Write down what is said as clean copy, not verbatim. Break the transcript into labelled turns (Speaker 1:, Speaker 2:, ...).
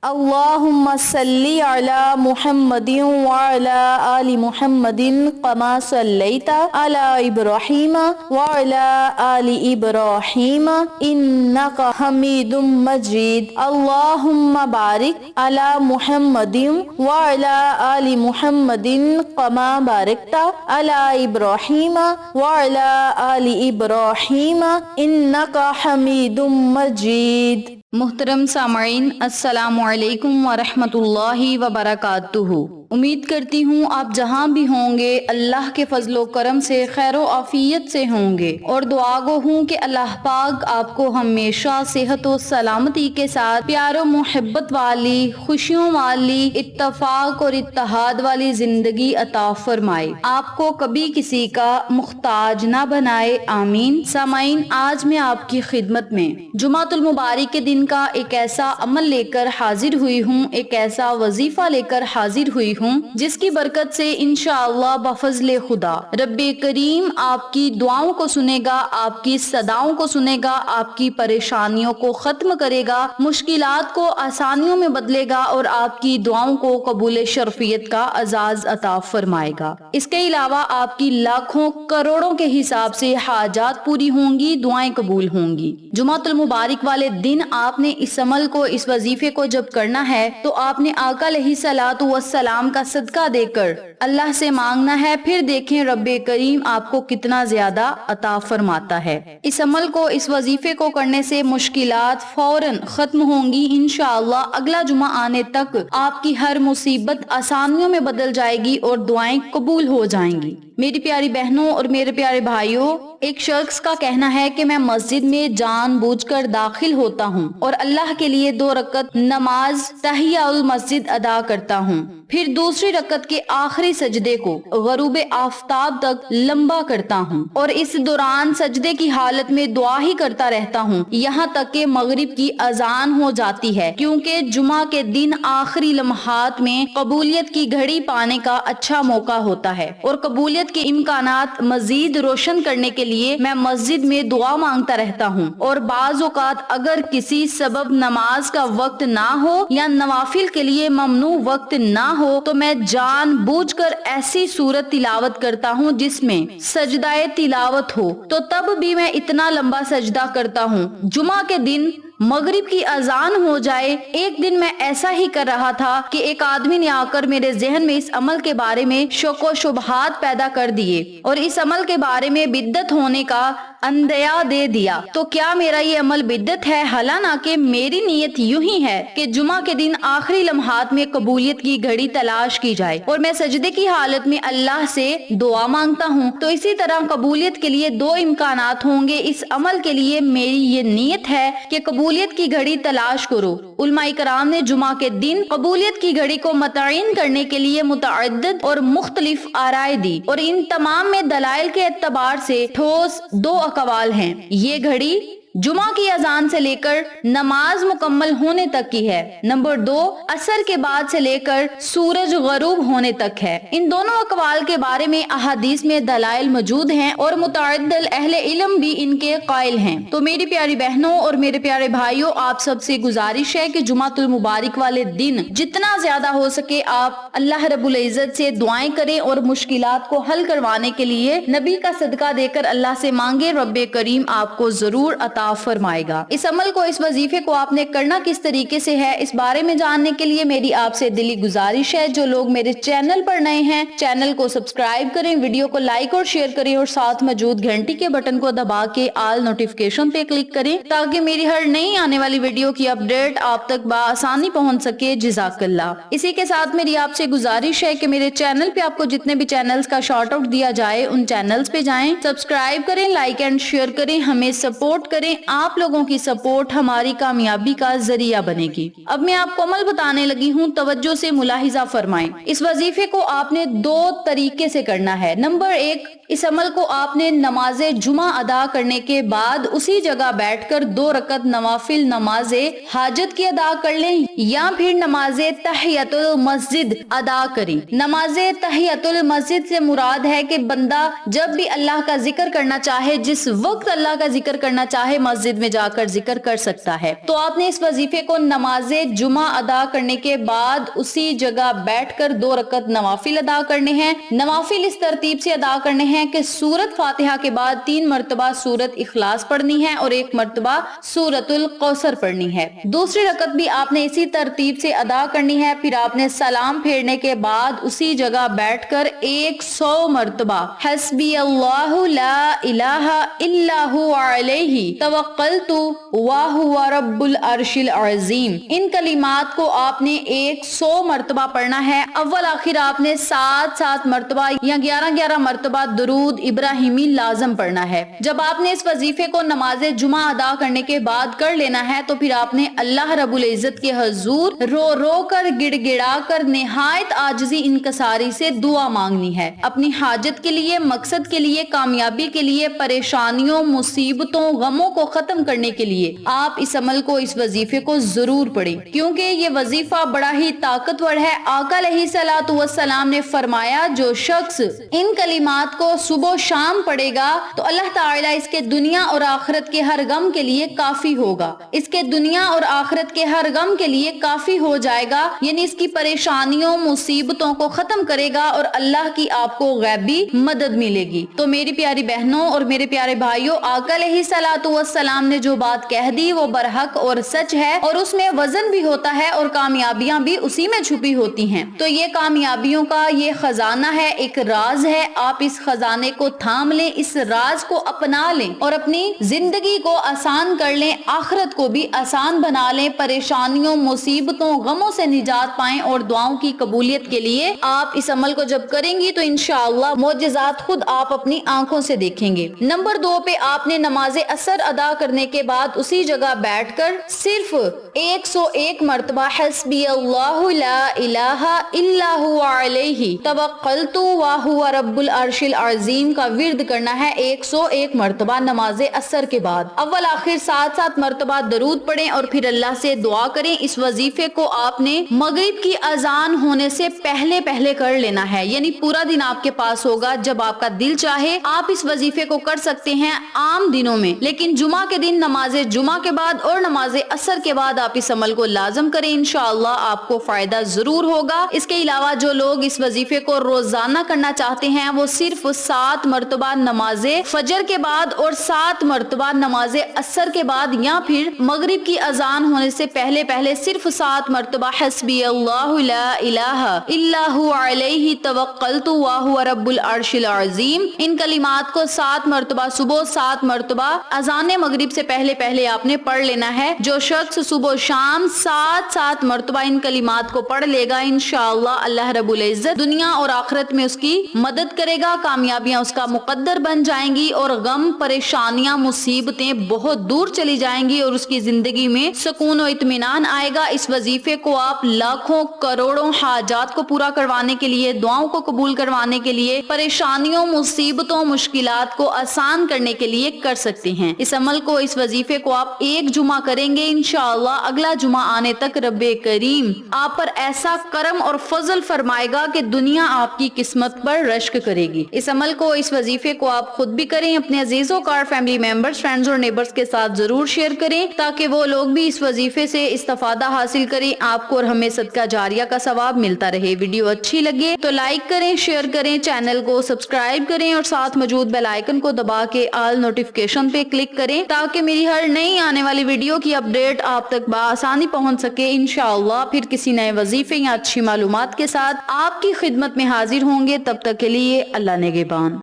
Speaker 1: اللهم صل على محمد وعلى آل محمد كما صليت على إبراهيم وعلى آل إبراهيم إنك حميد مجيد. اللهم بارك على محمد وعلى آل محمد كما باركت على إبراهيم وعلى آل إبراهيم إنك حميد مجيد. محترم سامعین، السلام علیکم ورحمۃ اللہ وبرکاتہ۔ امید کرتی ہوں آپ جہاں بھی ہوں گے اللہ کے فضل و کرم سے خیر و عافیت سے ہوں گے، اور دعا گو ہوں کہ اللہ پاک آپ کو ہمیشہ صحت و سلامتی کے ساتھ پیار و محبت والی، خوشیوں والی، اتفاق اور اتحاد والی زندگی عطا فرمائے، آپ کو کبھی کسی کا محتاج نہ بنائے، آمین۔ سامعین، آج میں آپ کی خدمت میں جمعۃ المبارک کے دن کا ایک ایسا عمل لے کر حاضر ہوئی ہوں، ایک ایسا وظیفہ لے کر حاضر ہوئی ہوں جس کی برکت سے انشاءاللہ بفضل خدا رب کریم آپ کی دعاؤں کو سنے گا، آپ کی صداؤں کو سنے گا، آپ کی پریشانیوں کو ختم کرے گا، مشکلات کو آسانیوں میں بدلے گا اور آپ کی دعاؤں کو قبول شرفیت کا اعزاز عطا فرمائے گا۔ اس کے علاوہ آپ کی لاکھوں کروڑوں کے حساب سے حاجات پوری ہوں گی، دعائیں قبول ہوں گی۔ جمعۃ المبارک والے دن آپ نے اس عمل کو، اس وظیفے کو جب کرنا ہے تو آپ نے آقا علیہ الصلوۃ والسلام کا صدقہ دے کر اللہ سے مانگنا ہے، پھر دیکھیں رب کریم آپ کو کتنا زیادہ عطا فرماتا ہے۔ اس عمل کو، اس وظیفے کو کرنے سے مشکلات فوراً ختم ہوں گی انشاءاللہ۔ اگلا جمعہ آنے تک آپ کی ہر مصیبت آسانیوں میں بدل جائے گی اور دعائیں قبول ہو جائیں گی۔ میری پیاری بہنوں اور میرے پیارے بھائیوں، ایک شخص کا کہنا ہے کہ میں مسجد میں جان بوجھ کر داخل ہوتا ہوں اور اللہ کے لیے 2 رکعت نماز تحیہ المسجد ادا کرتا ہوں، پھر دوسری رکعت کے آخری سجدے کو غروب آفتاب تک لمبا کرتا ہوں اور اس دوران سجدے کی حالت میں دعا ہی کرتا رہتا ہوں یہاں تک کہ مغرب کی اذان ہو جاتی ہے، کیونکہ جمعہ کے دن آخری لمحات میں قبولیت کی گھڑی پانے کا اچھا موقع ہوتا ہے، اور قبولیت کے امکانات مزید روشن کرنے کے لیے میں مسجد میں دعا مانگتا رہتا ہوں، اور بعض اوقات اگر کسی سبب نماز کا وقت نہ ہو یا نوافل کے لیے ممنوع وقت نہ ہو تو میں جان بوجھ کر ایسی سورت تلاوت کرتا ہوں جس میں سجدہ تلاوت ہو، تو تب بھی میں اتنا لمبا سجدہ کرتا ہوں جمعہ کے دن مغرب کی اذان ہو جائے۔ ایک دن میں ایسا ہی کر رہا تھا کہ ایک آدمی نے آ کر میرے ذہن میں اس عمل کے بارے میں شک و شبہات پیدا کر دیے اور اس عمل کے بارے میں بدعت ہونے کا اندیہ دے دیا۔ تو کیا میرا یہ عمل بدعت ہے؟ حالانکہ میری نیت یوں ہی ہے کہ جمعہ کے دن آخری لمحات میں قبولیت کی گھڑی تلاش کی جائے اور میں سجدے کی حالت میں اللہ سے دعا مانگتا ہوں، تو اسی طرح قبولیت کے لیے 2 امکانات ہوں گے۔ اس عمل کے لیے میری یہ نیت ہے کہ قبولیت کی گھڑی تلاش کرو۔ علماء کرام نے جمعہ کے دن قبولیت کی گھڑی کو متعین کرنے کے لیے متعدد اور مختلف آرائے دی، اور ان تمام میں دلائل کے اعتبار سے ٹھوس 2 اقوال ہیں۔ یہ گھڑی جمعہ کی اذان سے لے کر نماز مکمل ہونے تک کی ہے۔ نمبر 2، عصر کے بعد سے لے کر سورج غروب ہونے تک ہے۔ ان دونوں اقوال کے بارے میں احادیث میں دلائل موجود ہیں اور متعدد اہل علم بھی ان کے قائل ہیں۔ تو میری پیاری بہنوں اور میرے پیارے بھائیوں، آپ سب سے گزارش ہے کہ جمعۃ المبارک والے دن جتنا زیادہ ہو سکے آپ اللہ رب العزت سے دعائیں کریں اور مشکلات کو حل کروانے کے لیے نبی کا صدقہ دے کر اللہ سے مانگے، رب کریم آپ کو ضرور عطا فرمائے گا۔ اس عمل کو، اس وظیفے کو آپ نے کرنا کس طریقے سے ہے، اس بارے میں جاننے کے لیے میری آپ سے دلی گزارش ہے، جو لوگ میرے چینل پر نئے ہیں چینل کو سبسکرائب کریں، ویڈیو کو لائک اور شیئر کریں، اور ساتھ موجود گھنٹی کے بٹن کو دبا کے آل نوٹیفیکیشن پہ کلک کریں تاکہ میری ہر نئی آنے والی ویڈیو کی اپڈیٹ آپ تک بآسانی پہنچ سکے۔ جزاک اللہ۔ اسی کے ساتھ میری آپ سے گزارش ہے کہ میرے چینل پہ آپ کو جتنے بھی چینلز کا شارٹ آؤٹ دیا جائے ان چینلز پہ جائیں، سبسکرائب کریں، لائک اینڈ شیئر کریں، ہمیں سپورٹ کریں۔ آپ لوگوں کی سپورٹ ہماری کامیابی کا ذریعہ بنے گی۔ اب میں آپ کو عمل بتانے لگی ہوں، توجہ سے ملاحظہ فرمائیں۔ اس وظیفے کو آپ نے 2 طریقے سے کرنا ہے۔ نمبر 1، اس عمل کو آپ نے نماز جمعہ ادا کرنے کے بعد اسی جگہ بیٹھ کر 2 رکعت نوافل نماز حاجت کی ادا کر لیں یا پھر نماز تحیۃ المسجد ادا کریں۔ نماز تحیۃ المسجد سے مراد ہے کہ بندہ جب بھی اللہ کا ذکر کرنا چاہے، جس وقت اللہ کا ذکر کرنا چاہے، مسجد میں جا کر ذکر کر سکتا ہے۔ تو آپ نے اس وظیفے کو نماز جمعہ ادا کرنے کے بعد اسی جگہ بیٹھ کر 2 رکعت نوافل ادا کرنے ہیں۔ نوافل اس ترتیب سے ادا کرنے ہیں کہ سورۃ فاتحہ کے بعد 3 مرتبہ سورۃ اخلاص پڑھنی ہے اور 1 مرتبہ سورۃ الکوثر پڑھنی ہے۔ دوسری رکعت بھی آپ نے اسی ترتیب سے ادا کرنی ہے۔ پھر آپ نے سلام پھیرنے کے بعد اسی جگہ بیٹھ کر 100 مرتبہ حسبی اللہ لا الہ الا هو علیہ توکلت وہو رب العرش العظیم، ان کلمات کو آپ نے 100 مرتبہ پڑھنا ہے۔ اول آخر آپ نے 7 مرتبہ یا 11 مرتبہ درود ابراہیمی لازم پڑھنا ہے۔ جب آپ نے اس وظیفے کو نماز جمعہ ادا کرنے کے بعد کر لینا ہے تو پھر آپ نے اللہ رب العزت کے حضور رو رو کر گڑ گڑا کر نہایت عاجزی انکساری سے دعا مانگنی ہے، اپنی حاجت کے لیے، مقصد کے لیے، کامیابی کے لیے، پریشانیوں، مصیبتوں، غموں کو ختم کرنے کے لیے آپ اس عمل کو، اس وظیفے کو ضرور پڑھیں، کیونکہ یہ وظیفہ بڑا ہی طاقتور ہے۔ آقا علیہ الصلوۃ والسلام نے فرمایا جو شخص ان کلمات کو صبح و شام پڑھے گا تو اللہ تعالیٰ اس کے دنیا اور آخرت کے ہر غم کے لیے کافی ہوگا، اس کے دنیا اور آخرت کے ہر غم کے لیے کافی ہو جائے گا، یعنی اس کی پریشانیوں، مصیبتوں کو ختم کرے گا اور اللہ کی آپ کو غیبی مدد ملے گی۔ تو میری پیاری بہنوں اور میرے پیارے بھائیوں، آقا علیہ الصلوۃ والسلام نے جو بات کہہ دی وہ برحق اور سچ ہے، اور اس میں وزن بھی ہوتا ہے اور کامیابیاں بھی اسی میں چھپی ہوتی ہیں۔ تو یہ کامیابیوں کا یہ خزانہ ہے، ایک راز ہے، آپ اس خزانے کو تھام لیں، اس راز کو اپنا لیں اور اپنی زندگی کو آسان کر لیں، آخرت کو بھی آسان بنا لیں، پریشانیوں، مصیبتوں، غموں سے نجات پائیں اور دعاؤں کی قبولیت کے لیے آپ اس عمل کو جب کریں گی تو انشاءاللہ معجزات خود آپ اپنی آنکھوں سے دیکھیں گے۔ نمبر 2 پہ آپ نے نماز عصر ادا کرنے کے بعد اسی جگہ بیٹھ کر صرف 101 مرتبہ حسبی اللہ لا الہ الا هو علیہ توکلت وہو رب العرش العظیم کا ورد کرنا ہے 101 مرتبہ نماز عصر کے بعد۔ اول آخر 7 مرتبہ درود پڑھیں اور پھر اللہ سے دعا کریں۔ اس وظیفے کو آپ نے مغرب کی اذان ہونے سے پہلے کر لینا ہے، یعنی پورا دن آپ کے پاس ہوگا، جب آپ کا دل چاہے آپ اس وظیفے کو کر سکتے ہیں عام دنوں میں، لیکن جمعہ کے دن نماز جمعہ کے بعد اور نماز عصر کے بعد آپ اس عمل کو لازم کریں، انشاءاللہ آپ کو فائدہ ضرور ہوگا۔ اس کے علاوہ جو لوگ اس وظیفے کو روزانہ کرنا چاہتے ہیں وہ صرف 7 مرتبہ نماز فجر کے بعد اور 7 مرتبہ نماز عصر کے بعد یا پھر مغرب کی اذان ہونے سے پہلے صرف 7 مرتبہ حسبی اللہ لا الہ الا هو علیہ توکلت وہو رب العرش العظیم، ان کلمات کو 7 مرتبہ صبح، 7 مرتبہ اذان مغرب سے پہلے آپ نے پڑھ لینا ہے۔ جو شخص صبح و شام 7 مرتبہ ان کلمات کو پڑھ لے گا انشاءاللہ اللہ رب العزت دنیا اور آخرت میں اس کی مدد کرے گا، کامیابیاں اس کا مقدر بن جائیں گی اور غم، پریشانیاں، مصیبتیں بہت دور چلی جائیں گی اور اس کی زندگی میں سکون و اطمینان آئے گا۔ اس وظیفے کو آپ لاکھوں کروڑوں حاجات کو پورا کروانے کے لیے، دعاؤں کو قبول کروانے کے لیے، پریشانیوں، مصیبتوں، مشکلات کو آسان کرنے کے لیے کر سکتے ہیں۔ اس عمل کو، اس وظیفے کو آپ ایک جمعہ کریں گے انشاءاللہ اگلا جمعہ آنے تک رب کریم آپ پر ایسا کرم اور فضل فرمائے گا کہ دنیا آپ کی قسمت پر رشک کرے گی۔ اس عمل کو، اس وظیفے کو آپ خود بھی کریں، اپنے عزیزوں کار فیملی ممبرز، فرینڈز اور نیبرز کے ساتھ ضرور شیئر کریں تاکہ وہ لوگ بھی اس وظیفے سے استفادہ حاصل کریں، آپ کو اور ہمیں صدقہ جاریہ کا ثواب ملتا رہے۔ ویڈیو اچھی لگے تو لائک کریں، شیئر کریں، چینل کو سبسکرائب کریں اور ساتھ موجود بیل آئیکن کو دبا کے آل نوٹیفیکیشن پہ کلک کریں تاکہ میری ہر نئی آنے والی ویڈیو کی اپڈیٹ آپ تک بآسانی پہنچ سکے۔ انشاءاللہ پھر کسی نئے وظیفے یا اچھی معلومات کے ساتھ آپ کی خدمت میں حاضر ہوں گے، تب تک کے لیے اللہ نگہبان۔